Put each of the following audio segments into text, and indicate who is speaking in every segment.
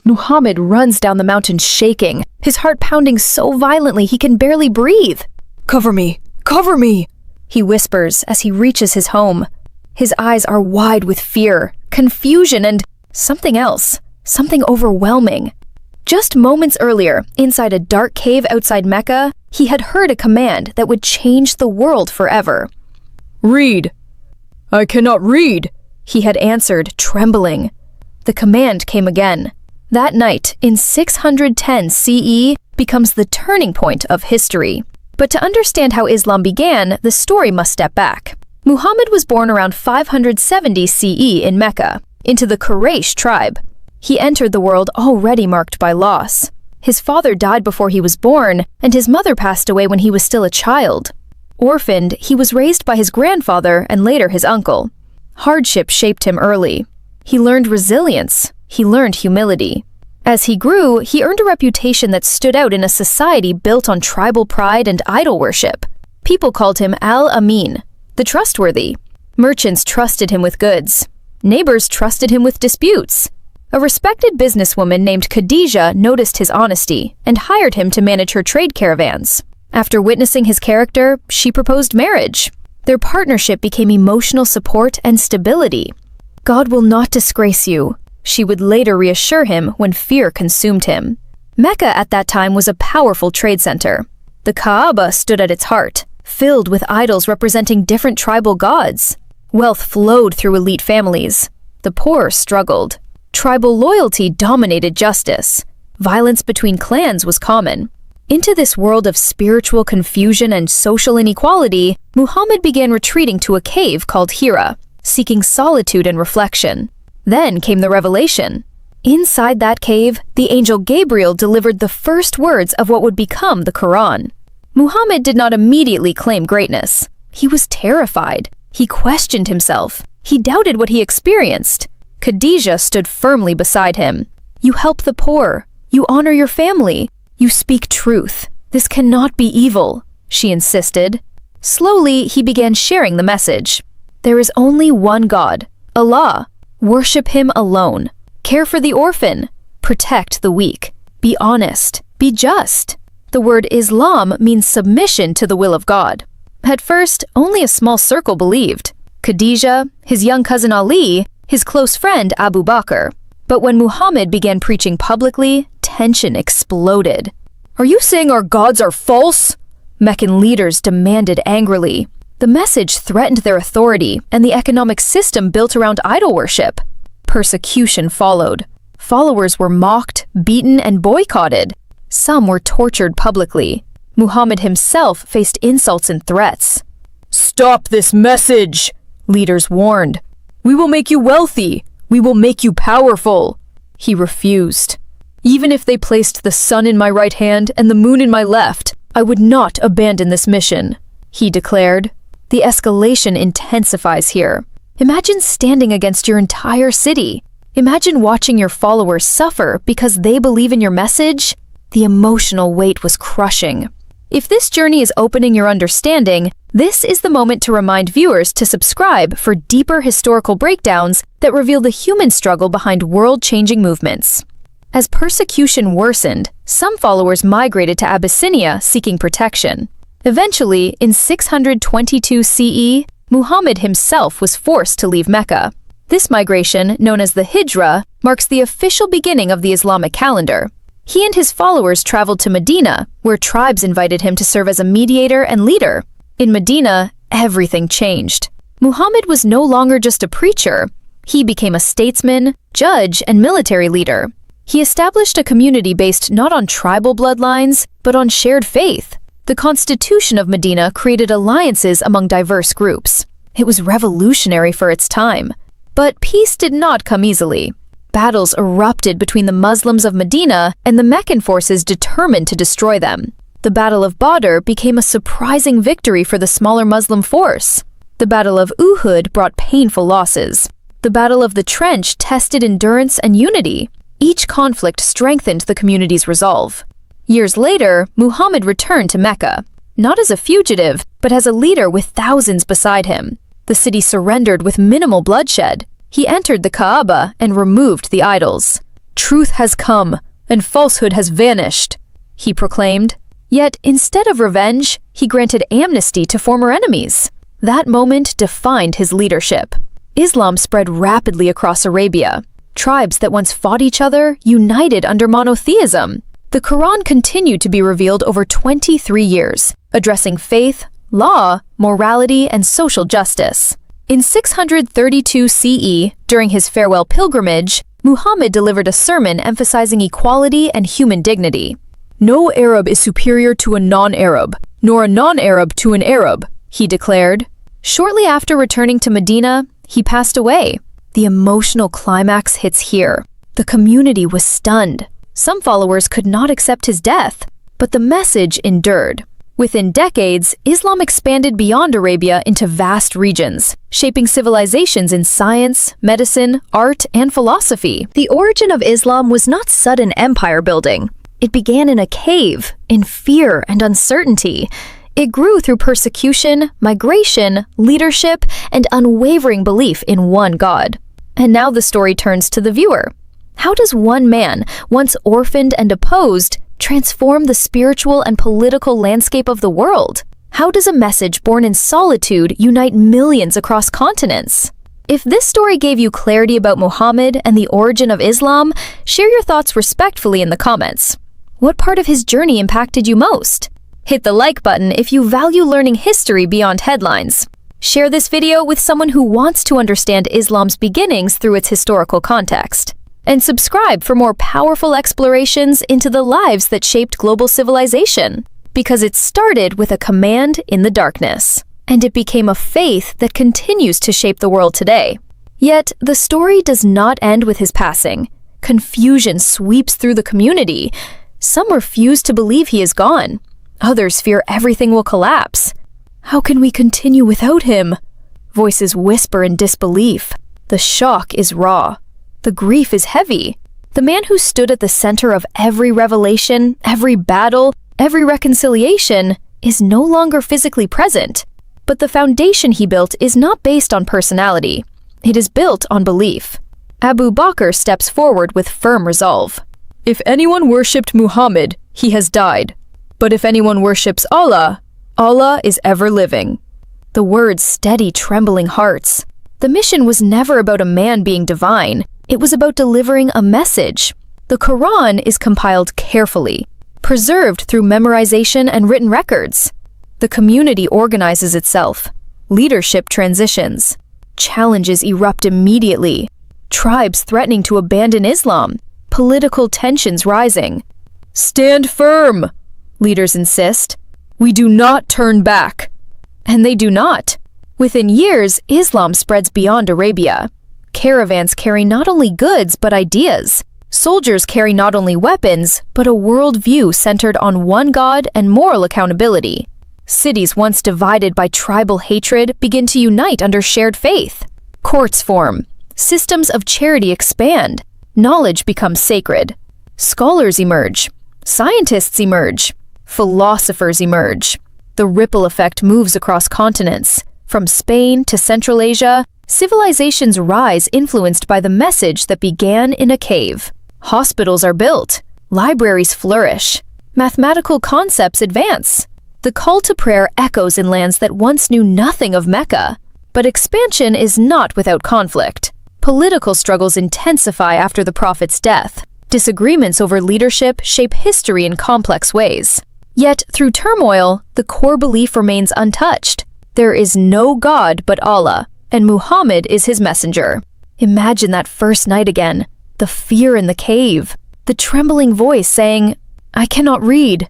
Speaker 1: Muhammad runs down the mountain shaking, his heart pounding so violently he can barely breathe. "Cover me! Cover me!" he whispers as he reaches his home. His eyes are wide with fear, confusion, and something else, something overwhelming. Just moments earlier, inside a dark cave outside Mecca, he had heard a command that would change the world forever. "Read." "I cannot read," he had answered, trembling. The command came again. That night, in 610 CE, becomes the turning point of history. But to understand how Islam began, the story must step back. Muhammad was born around 570 CE in Mecca, into the Quraysh tribe. He entered the world already marked by loss. His father died before he was born, and his mother passed away when he was still a child. Orphaned, he was raised by his grandfather and later his uncle. Hardship shaped him early. He learned resilience. He learned humility. As he grew, he earned a reputation that stood out in a society built on tribal pride and idol worship. People called him Al-Amin, the trustworthy. Merchants trusted him with goods. Neighbors trusted him with disputes. A respected businesswoman named Khadijah noticed his honesty and hired him to manage her trade caravans. After witnessing his character, she proposed marriage. Their partnership became emotional support and stability. "God will not disgrace you," she would later reassure him when fear consumed him. Mecca at that time was a powerful trade center. The Kaaba stood at its heart, filled with idols representing different tribal gods. Wealth flowed through elite families. The poor struggled. Tribal loyalty dominated justice. Violence between clans was common. Into this world of spiritual confusion and social inequality, Muhammad began retreating to a cave called Hijra, seeking solitude and reflection. Then came the revelation. Inside that cave, the angel Gabriel delivered the first words of what would become the Quran. Muhammad did not immediately claim greatness. He was terrified. He questioned himself. He doubted what he experienced. Khadijah stood firmly beside him. "You help the poor. You honor your family. You speak truth. This cannot be evil," she insisted. Slowly, he began sharing the message. There is only one God, Allah. Worship him alone. Care for the orphan. Protect the weak. Be honest. Be just. The word Islam means submission to the will of God. At first, only a small circle believed. Khadijah, his young cousin Ali, his close friend Abu Bakr. But when Muhammad began preaching publicly, tension exploded. "Are you saying our gods are false?" Meccan leaders demanded angrily. The message threatened their authority and the economic system built around idol worship. Persecution followed. Followers were mocked, beaten, and boycotted. Some were tortured publicly. Muhammad himself faced insults and threats. "Stop this message," leaders warned. "We will make you wealthy. We will make you powerful." He refused. "Even if they placed the sun in my right hand and the moon in my left, I would not abandon this mission," he declared. The escalation intensifies here. Imagine standing against your entire city. Imagine watching your followers suffer because they believe in your message. The emotional weight was crushing. If this journey is opening your understanding, this is the moment to remind viewers to subscribe for deeper historical breakdowns that reveal the human struggle behind world-changing movements. As persecution worsened, some followers migrated to Abyssinia seeking protection. Eventually, in 622 CE, Muhammad himself was forced to leave Mecca. This migration, known as the Hijra, marks the official beginning of the Islamic calendar. He and his followers traveled to Medina, where tribes invited him to serve as a mediator and leader. In Medina, everything changed. Muhammad was no longer just a preacher. He became a statesman, judge, and military leader. He established a community based not on tribal bloodlines, but on shared faith. The Constitution of Medina created alliances among diverse groups. It was revolutionary for its time. But peace did not come easily. Battles erupted between the Muslims of Medina and the Meccan forces determined to destroy them. The Battle of Badr became a surprising victory for the smaller Muslim force. The Battle of Uhud brought painful losses. The Battle of the Trench tested endurance and unity. Each conflict strengthened the community's resolve. Years later, Muhammad returned to Mecca, not as a fugitive, but as a leader with thousands beside him. The city surrendered with minimal bloodshed. He entered the Kaaba and removed the idols. Truth has come, and falsehood has vanished, he proclaimed. Yet, instead of revenge, he granted amnesty to former enemies. That moment defined his leadership. Islam spread rapidly across Arabia. Tribes that once fought each other united under monotheism. The Quran continued to be revealed over 23 years, addressing faith, law, morality, and social justice. In 632 CE, during his farewell pilgrimage, Muhammad delivered a sermon emphasizing equality and human dignity. "No Arab is superior to a non-Arab, nor a non-Arab to an Arab," he declared. Shortly after returning to Medina, he passed away. The emotional climax hits here. The community was stunned. Some followers could not accept his death, but the message endured. Within decades, Islam expanded beyond Arabia into vast regions, shaping civilizations in science, medicine, art, and philosophy. The origin of Islam was not sudden empire building. It began in a cave, in fear and uncertainty. It grew through persecution, migration, leadership, and unwavering belief in one God. And now the story turns to the viewer. How does one man, once orphaned and opposed, transform the spiritual and political landscape of the world? How does a message born in solitude unite millions across continents? If this story gave you clarity about Muhammad and the origin of Islam, share your thoughts respectfully in the comments. What part of his journey impacted you most? Hit the like button if you value learning history beyond headlines. Share this video with someone who wants to understand Islam's beginnings through its historical context. And subscribe for more powerful explorations into the lives that shaped global civilization. Because it started with a command in the darkness, and it became a faith that continues to shape the world today. Yet, the story does not end with his passing. Confusion sweeps through the community. Some refuse to believe he is gone. Others fear everything will collapse. How can we continue without him? Voices whisper in disbelief. The shock is raw. The grief is heavy. The man who stood at the center of every revelation, every battle, every reconciliation, is no longer physically present. But the foundation he built is not based on personality. It is built on belief. Abu Bakr steps forward with firm resolve. "If anyone worshipped Muhammad, he has died. But if anyone worships Allah, Allah is ever living." The words steady trembling hearts. The mission was never about a man being divine. It was about delivering a message. The Quran is compiled carefully, preserved through memorization and written records. The community organizes itself. Leadership transitions. Challenges erupt immediately. Tribes threatening to abandon Islam. Political tensions rising. "Stand firm," leaders insist. "We do not turn back." And they do not. Within years, Islam spreads beyond Arabia. Caravans carry not only goods but ideas. Soldiers carry not only weapons, but a worldview centered on one God and moral accountability. Cities once divided by tribal hatred begin to unite under shared faith. Courts form. Systems of charity expand. Knowledge becomes sacred. Scholars emerge. Scientists emerge. Philosophers emerge. The ripple effect moves across continents. From Spain to Central Asia, civilizations rise influenced by the message that began in a cave. Hospitals are built. Libraries flourish. Mathematical concepts advance. The call to prayer echoes in lands that once knew nothing of Mecca. But expansion is not without conflict. Political struggles intensify after the Prophet's death. Disagreements over leadership shape history in complex ways. Yet, through turmoil, the core belief remains untouched. There is no God but Allah, and Muhammad is his messenger. Imagine that first night again. The fear in the cave. The trembling voice saying, "I cannot read."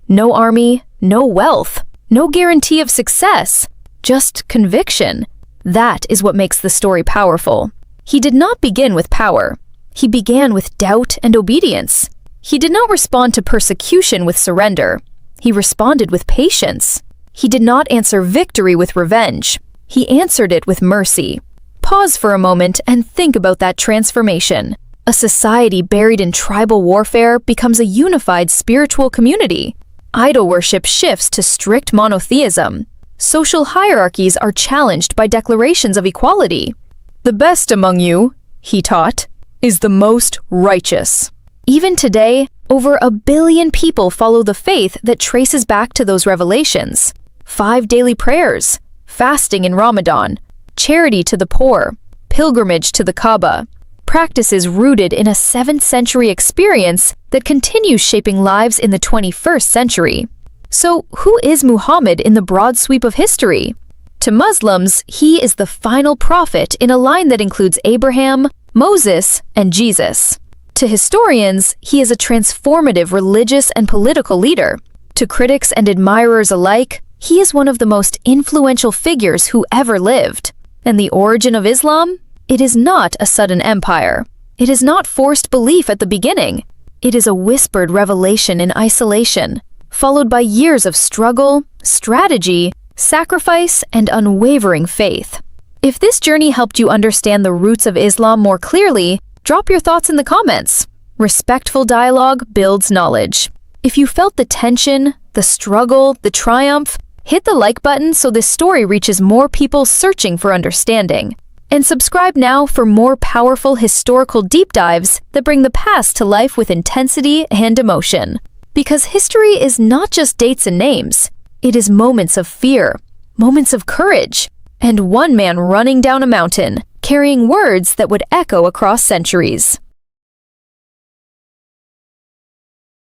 Speaker 1: No army, no wealth, no guarantee of success. Just conviction. That is what makes the story powerful. He did not begin with power. He began with doubt and obedience. He did not respond to persecution with surrender. He responded with patience. He did not answer victory with revenge. He answered it with mercy. Pause for a moment and think about that transformation. A society buried in tribal warfare becomes a unified spiritual community. Idol worship shifts to strict monotheism. Social hierarchies are challenged by declarations of equality. "The best among you," he taught, is the most righteous. Even today, over 1 billion people follow the faith that traces back to those revelations. 5 daily prayers, fasting in Ramadan, charity to the poor, pilgrimage to the Kaaba, practices rooted in a 7th century experience that continues shaping lives in the 21st century. So, who is Muhammad in the broad sweep of history? To Muslims, he is the final prophet in a line that includes Abraham, Moses, and Jesus. To historians, he is a transformative religious and political leader. To critics and admirers alike, he is one of the most influential figures who ever lived. And the origin of Islam? It is not a sudden empire. It is not forced belief at the beginning. It is a whispered revelation in isolation, followed by years of struggle, strategy, sacrifice, and unwavering faith. If this journey helped you understand the roots of Islam more clearly, drop your thoughts in the comments. Respectful dialogue builds knowledge. If you felt the tension, the struggle, the triumph, hit the like button so this story reaches more people searching for understanding. And subscribe now for more powerful historical deep dives that bring the past to life with intensity and emotion. Because history is not just dates and names. It is moments of fear, moments of courage, and one man running down a mountain, carrying words that would echo across centuries.